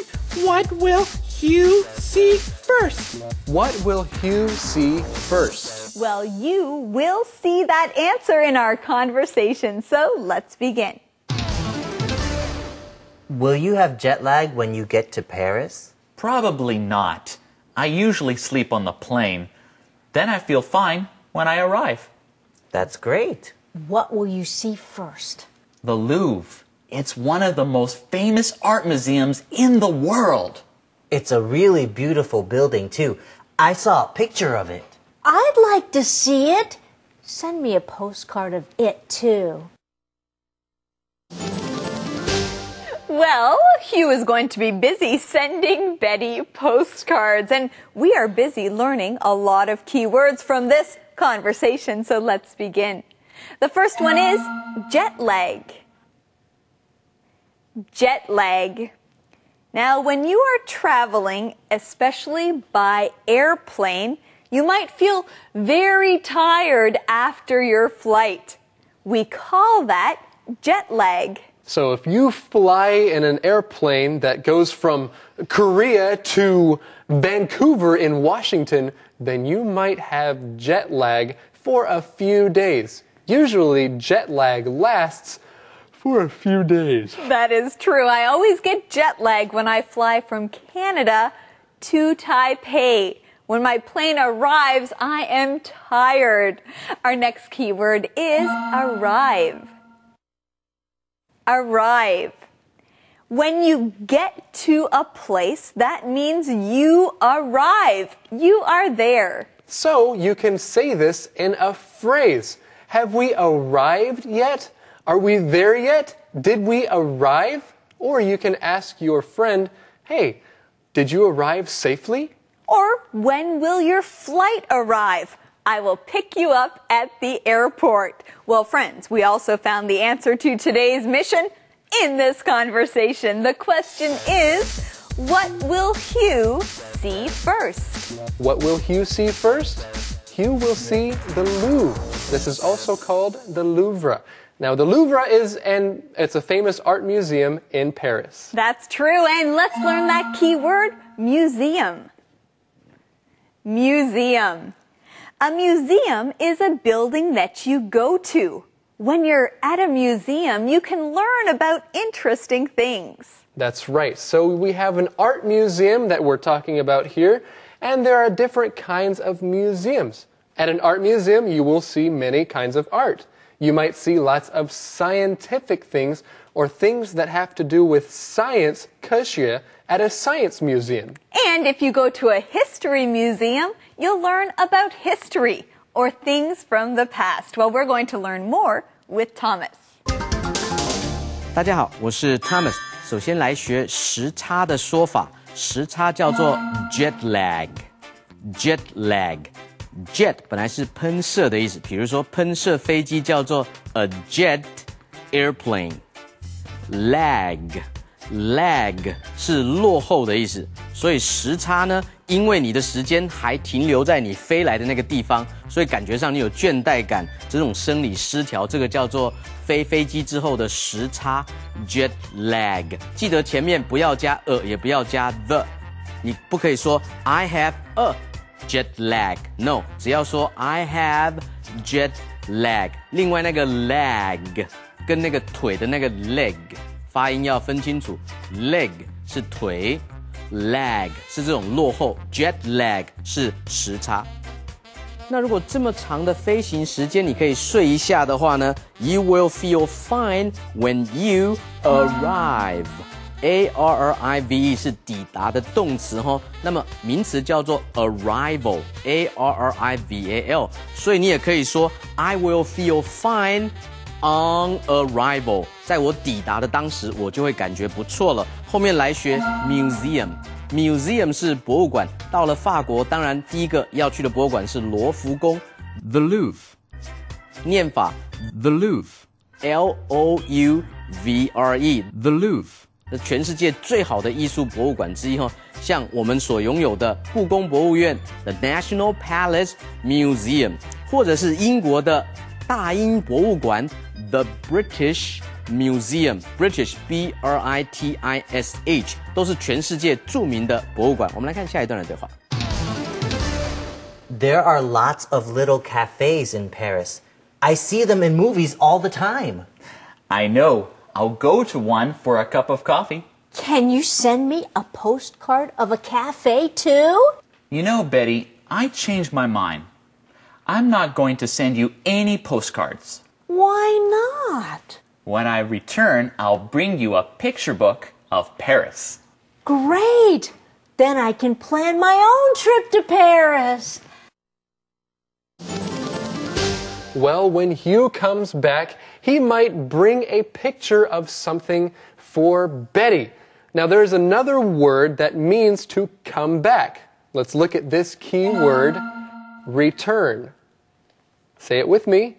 what will Hugh see first? What will Hugh see first? Well, you will see that answer in our conversation, so let's begin. Will you have jet lag when you get to Paris? Probably not. I usually sleep on the plane. Then I feel fine when I arrive. That's great. What will you see first? The Louvre. It's one of the most famous art museums in the world. It's a really beautiful building, too. I saw a picture of it. I'd like to see it. Send me a postcard of it, too. Well, Hugh is going to be busy sending Betty postcards, and we are busy learning a lot of keywords from this conversation, so let's begin. The first one is jet lag. Jet lag. Now, when you are traveling, especially by airplane, you might feel very tired after your flight. We call that jet lag. So if you fly in an airplane that goes from Korea to Vancouver in Washington, then you might have jet lag for a few days. Usually jet lag lasts for a few days. That is true. I always get jet lag when I fly from Canada to Taipei. When my plane arrives, I am tired. Our next keyword is arrive. Arrive. When you get to a place, that means you arrive. You are there. So you can say this in a phrase. Have we arrived yet? Are we there yet? Did we arrive? Or you can ask your friend, hey, did you arrive safely? Or when will your flight arrive? I will pick you up at the airport. Well, friends, we also found the answer to today's mission in this conversation. The question is, what will Hugh see first? What will Hugh see first? Hugh will see the Louvre. This is also called the Louvre. Now, the Louvre it's a famous art museum in Paris. That's true, and let's learn that keyword, museum. Museum. A museum is a building that you go to. When you're at a museum, you can learn about interesting things. That's right. So we have an art museum that we're talking about here, and there are different kinds of museums. At an art museum, you will see many kinds of art. You might see lots of scientific things or things that have to do with science, 科学, at a science museum. And if you go to a history museum, you'll learn about history or things from the past. Well, we're going to learn more with Thomas. 大家好，我是 Thomas。首先来学时差的说法，时差叫做 jet lag。jet lag。jet 本来是喷射的意思，比如说喷射飞机叫做 a jet airplane。lag 是落后的意思，所以时差呢，因为你的时间还停留在你飞来的那个地方，所以感觉上你有倦怠感，这种生理失调，这个叫做飞机之后的时差 jet lag。记得前面不要加也不要加 the， 你不可以说 I have a jet lag， no， 只要说 I have jet lag。另外那个 lag 跟那个腿的那个 leg。发音要分清楚 ，leg 是腿 ，lag 是这种落后 ，jet lag 是时差。那如果这么长的飞行时间，你可以睡一下的话呢 ，You will feel fine when you arrive。arrive 是抵达的动词哈，那么名词叫做 arrival，arrival，所以你也可以说 I will feel fine。On arrival， 在我抵达的当时，我就会感觉不错了。后面来学 museum 是博物馆。到了法国，当然第一个要去的博物馆是罗浮宫 ，The Louvre。念法 The Louvre，L-O-U-V-R-E，The Louvre。这全世界最好的艺术博物馆之一哈，像我们所拥有的故宫博物院 The National Palace Museum， 或者是英国的大英博物馆 The British Museum，British B-R-I-T-I-S-H 都是全世界著名的博物馆。我们来看下一段的对话。There are lots of little cafes in Paris. I see them in movies all the time. I know. I'll go to one for a cup of coffee. Can you send me a postcard of a cafe too? You know, Betty, I changed my mind. I'm not going to send you any postcards. Why not? When I return, I'll bring you a picture book of Paris. Great! Then I can plan my own trip to Paris. Well, when Hugh comes back, he might bring a picture of something for Betty. Now, there's another word that means to come back. Let's look at this key word, return. Say it with me.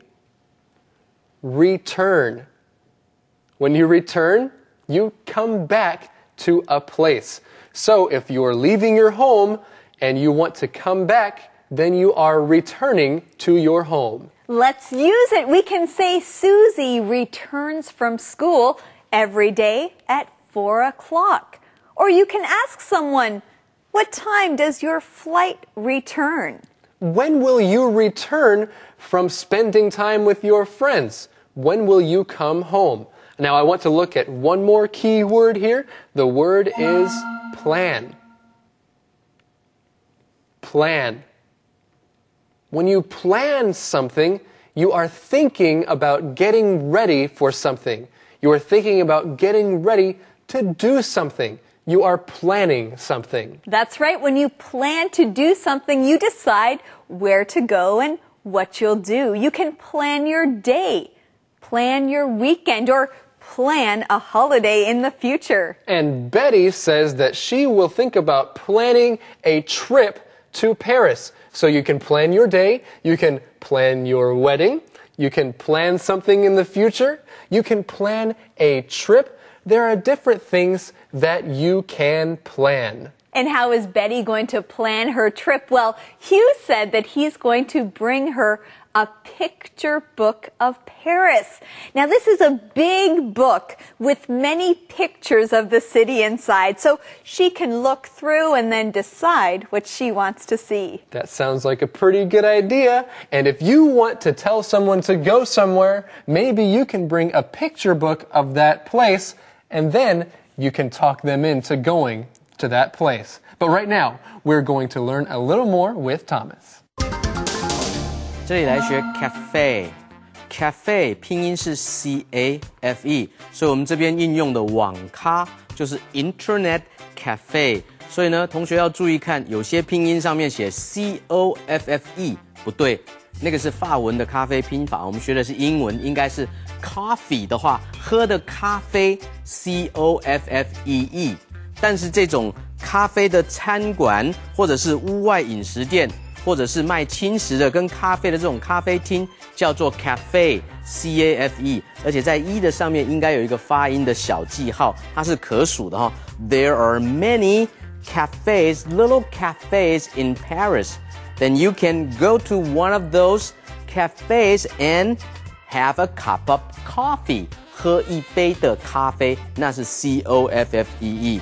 Return. When you return, you come back to a place. So if you're leaving your home and you want to come back, then you are returning to your home. Let's use it. We can say Susie returns from school every day at 4 o'clock. Or you can ask someone, what time does your flight return? When will you return from spending time with your friends? When will you come home? Now I want to look at one more key word here. The word is plan. Plan. When you plan something, you are thinking about getting ready for something. You are thinking about getting ready to do something. You are planning something. That's right. When you plan to do something, you decide where to go and what you'll do. You can plan your day, plan your weekend, or plan a holiday in the future. And Betty says that she will think about planning a trip to Paris. So you can plan your day, you can plan your wedding, you can plan something in the future, you can plan a trip. There are different things that you can plan. And how is Betty going to plan her trip? Well, Hugh said that he's going to bring her a picture book of Paris. Now, this is a big book with many pictures of the city inside, so she can look through and then decide what she wants to see. That sounds like a pretty good idea. And if you want to tell someone to go somewhere, maybe you can bring a picture book of that place, and then you can talk them into going to that place. But right now, we're going to learn a little more with Thomas. 这里来学 cafe 拼音是 C-A-F-E， 所以我们这边应用的网咖就是 Internet Cafe。所以呢，同学要注意看，有些拼音上面写 C-O-F-F-E 不对，那个是法文的咖啡拼法，我们学的是英文，应该是 coffee 的话，喝的咖啡 C-O-F-F-E-E。但是这种咖啡的餐馆或者是屋外饮食店或者是卖轻食的跟咖啡的这种咖啡厅，叫做 cafe C-A-F-E， 而且在E的上面应该有一个发音的小记号，它是可数的哈。There are many cafes, little cafes in Paris. Then you can go to one of those cafes and have a cup of coffee. 喝一杯的咖啡，那是 C-O-F-F-E-E。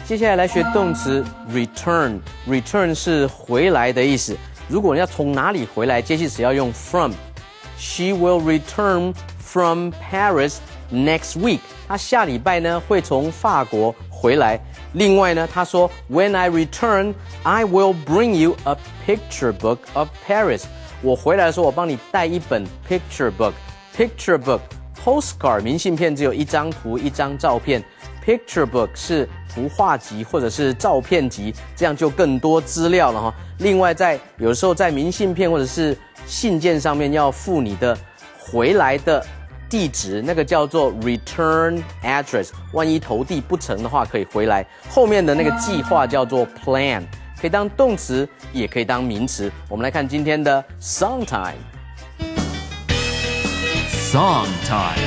接下来来学动词 return。return 是回来的意思。如果你要从哪里回来，介系词要用 from。She will return from Paris next week. 她下礼拜呢会从法国回来。另外呢，她说 When I return, I will bring you a picture book of Paris. 我回来的时候，我帮你带一本 picture book。picture book。postcard 明信片只有一张图一张照片 ，picture book 是图画集或者是照片集，这样就更多资料了哈。另外有时候在明信片或者是信件上面要附你的回来的地址，那个叫做 return address。万一投递不成的话，可以回来。后面的那个计划叫做 plan， 可以当动词，也可以当名词。我们来看今天的 song time。Song time.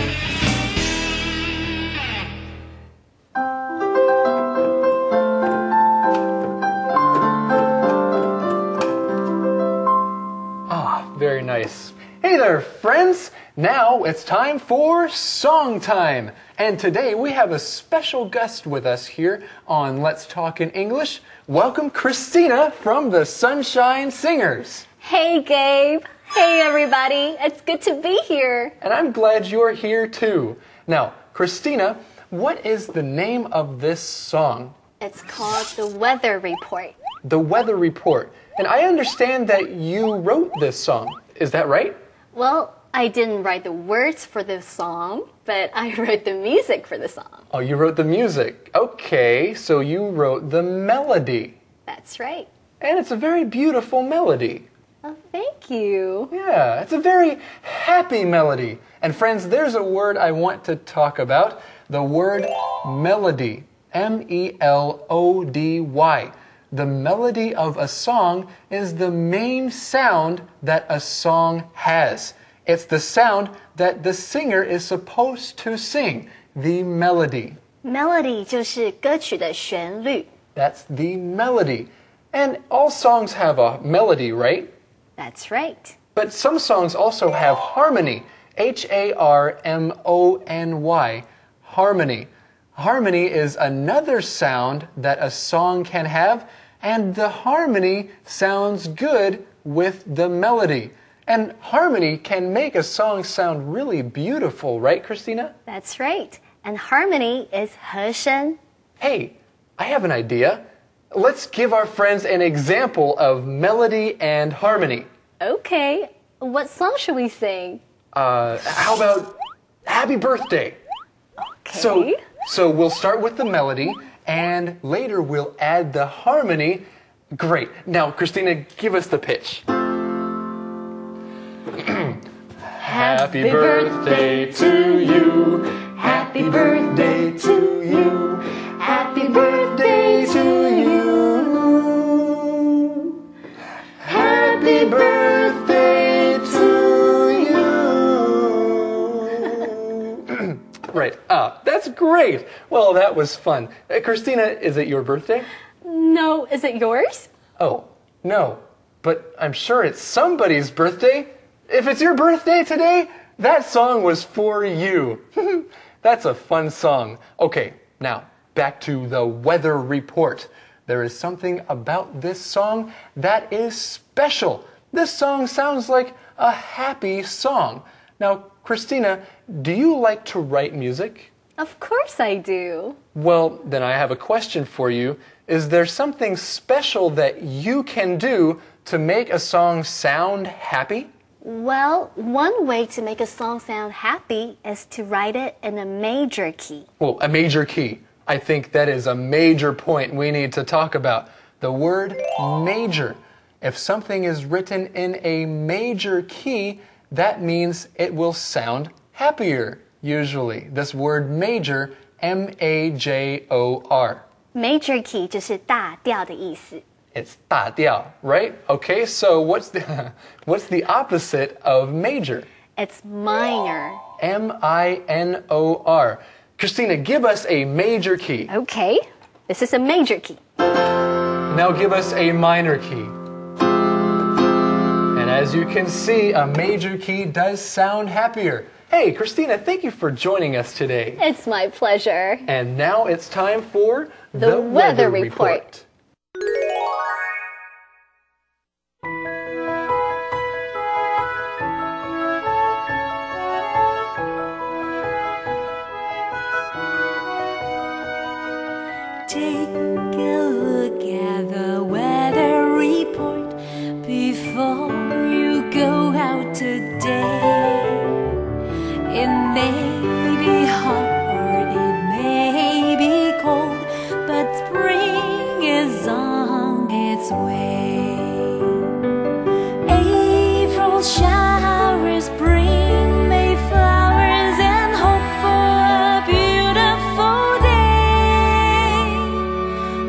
Very nice. Hey there, friends! Now it's time for Song Time. And today we have a special guest with us here on Let's Talk in English. Welcome Christina from the Sunshine Singers. Hey, Gabe. Hey, everybody. It's good to be here. And I'm glad you're here too. Now, Christina, what is the name of this song? It's called The Weather Report. The Weather Report. And I understand that you wrote this song. Is that right? Well, I didn't write the words for this song, but I wrote the music for the song. Oh, you wrote the music. Okay, so you wrote the melody. That's right. And it's a very beautiful melody. Oh, thank you. Yeah, it's a very happy melody. And friends, there's a word I want to talk about. The word melody. M-E-L-O-D-Y. The melody of a song is the main sound that a song has. It's the sound that the singer is supposed to sing. The melody. Melody 就是歌曲的旋律. That's the melody. And all songs have a melody, right? That's right. But some songs also have harmony. H-A-R-M-O-N-Y. Harmony. Harmony is another sound that a song can have, and the harmony sounds good with the melody. And harmony can make a song sound really beautiful, right, Christina? That's right. And harmony is 和声. Hey, I have an idea. Let's give our friends an example of melody and harmony. Okay. What song should we sing? How about Happy Birthday? Okay. So we'll start with the melody, and later we'll add the harmony. Great. Now, Christina, give us the pitch. Happy birthday to you. Happy birthday to you. Happy birthday to you. Happy birthday to you. Right. That's great. Well, that was fun. Christina, is it your birthday? No, is it yours? Oh, no. But I'm sure it's somebody's birthday. If it's your birthday today, that song was for you. That's a fun song. Okay, now back to the weather report. There is something about this song that is special. This song sounds like a happy song. Now, Christina, do you like to write music? Of course I do. Well, then I have a question for you. Is there something special that you can do to make a song sound happy? Well, one way to make a song sound happy is to write it in a major key. Well, a major key. I think that is a major point we need to talk about. The word major. If something is written in a major key, that means it will sound happier, usually. This word major, M-A-J-O-R. Major key 就是大调的意思. It's 大调, right? Okay, so what's the opposite of major? It's minor. M-I-N-O-R. Christina, give us a major key. Okay, this is a major key. Now give us a minor key. And as you can see, a major key does sound happier. Hey, Christina, thank you for joining us today. It's my pleasure. And now it's time for the weather report. Take a look at the weather report before you go out today. It may be hot or it may be cold, but spring is on its way. April showers bring May flowers and hope for a beautiful day.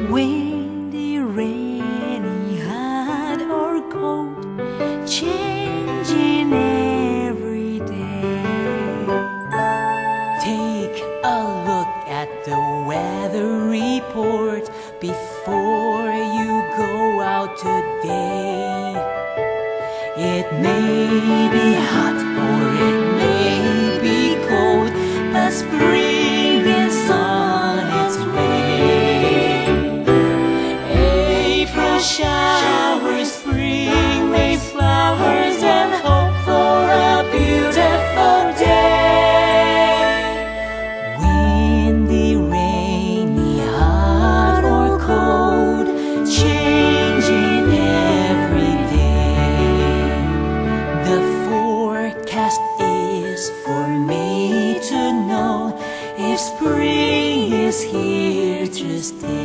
Windy, rainy, hot or cold, changing every day. Take a look at the weather report before you go out today. It may be hot or it may be cold, but spring is on its way. April showers bring May flowers and hope for a beautiful day. Windy, rainy, hot or cold, changing every day. The forecast is for me to know if spring is here to stay.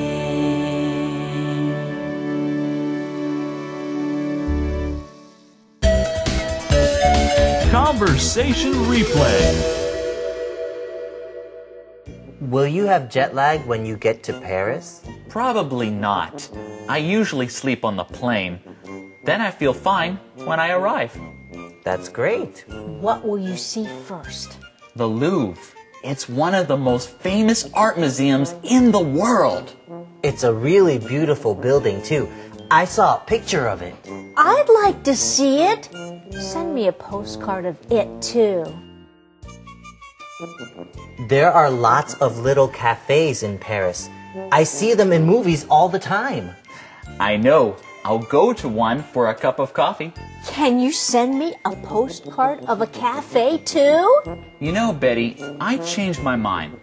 Conversation replay. Will you have jet lag when you get to Paris? Probably not. I usually sleep on the plane. Then I feel fine when I arrive. That's great. What will you see first? The Louvre. It's one of the most famous art museums in the world. It's a really beautiful building, too. I saw a picture of it. I'd like to see it. Send me a postcard of it, too. There are lots of little cafes in Paris. I see them in movies all the time. I know. I'll go to one for a cup of coffee. Can you send me a postcard of a cafe, too? You know, Betty, I changed my mind.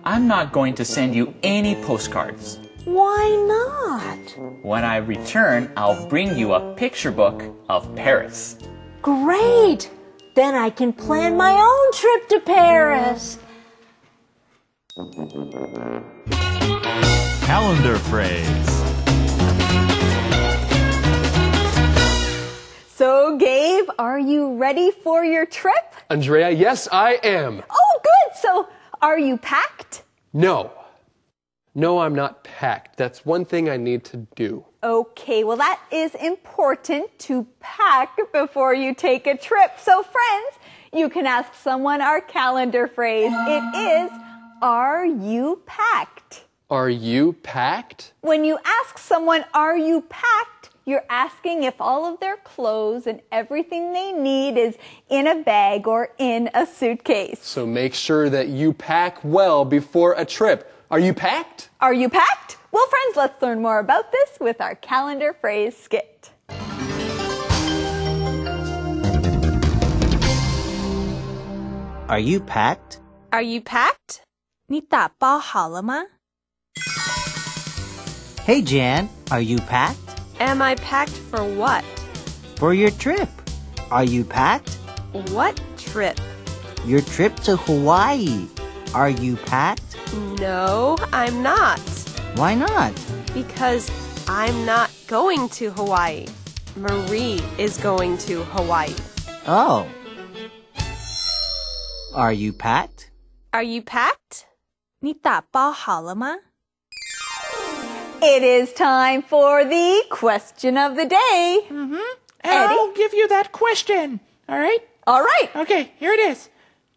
I'm not going to send you any postcards. Why not? When I return, I'll bring you a picture book of Paris. Great! Then I can plan my own trip to Paris. Calendar phrase. So, Gabe, are you ready for your trip? Andrea, yes, I am. Oh, good. So, are you packed? No. No, I'm not packed. That's one thing I need to do. Okay, well, that is important to pack before you take a trip. So, friends, you can ask someone our calendar phrase. It is, are you packed? Are you packed? When you ask someone, are you packed, you're asking if all of their clothes and everything they need is in a bag or in a suitcase. So make sure that you pack well before a trip. Are you packed? Are you packed? Well, friends, let's learn more about this with our calendar phrase skit. Are you packed? Are you packed? 你打包好了吗？ Hey Jan, are you packed? Am I packed for what? For your trip. Are you packed? What trip? Your trip to Hawaii. Are you packed? No, I'm not. Why not? Because I'm not going to Hawaii. Marie is going to Hawaii. Oh. Are you packed? Are you packed? 你打包好了吗？ It is time for the question of the day. And I'll give you that question. All right? All right. Okay, here it is.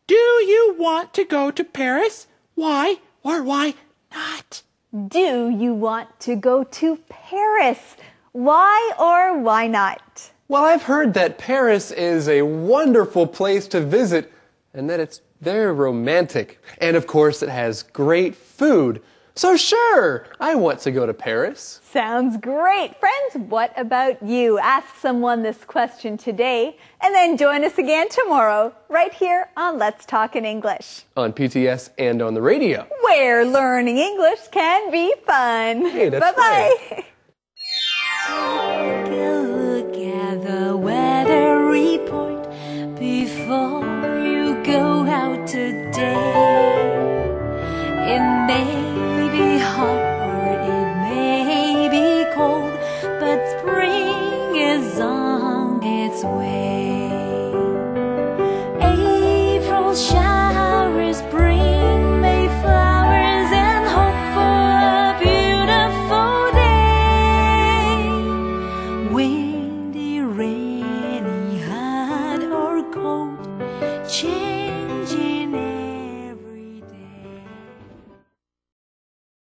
Do you want to go to Paris? Why or why not? Do you want to go to Paris? Why or why not? Well, I've heard that Paris is a wonderful place to visit and that it's very romantic. And of course, it has great food. So sure, I want to go to Paris. Sounds great. Friends, what about you? Ask someone this question today and then join us again tomorrow right here on Let's Talk in English. On PTS and on the radio. Where learning English can be fun. Hey, that's Bye-bye. right.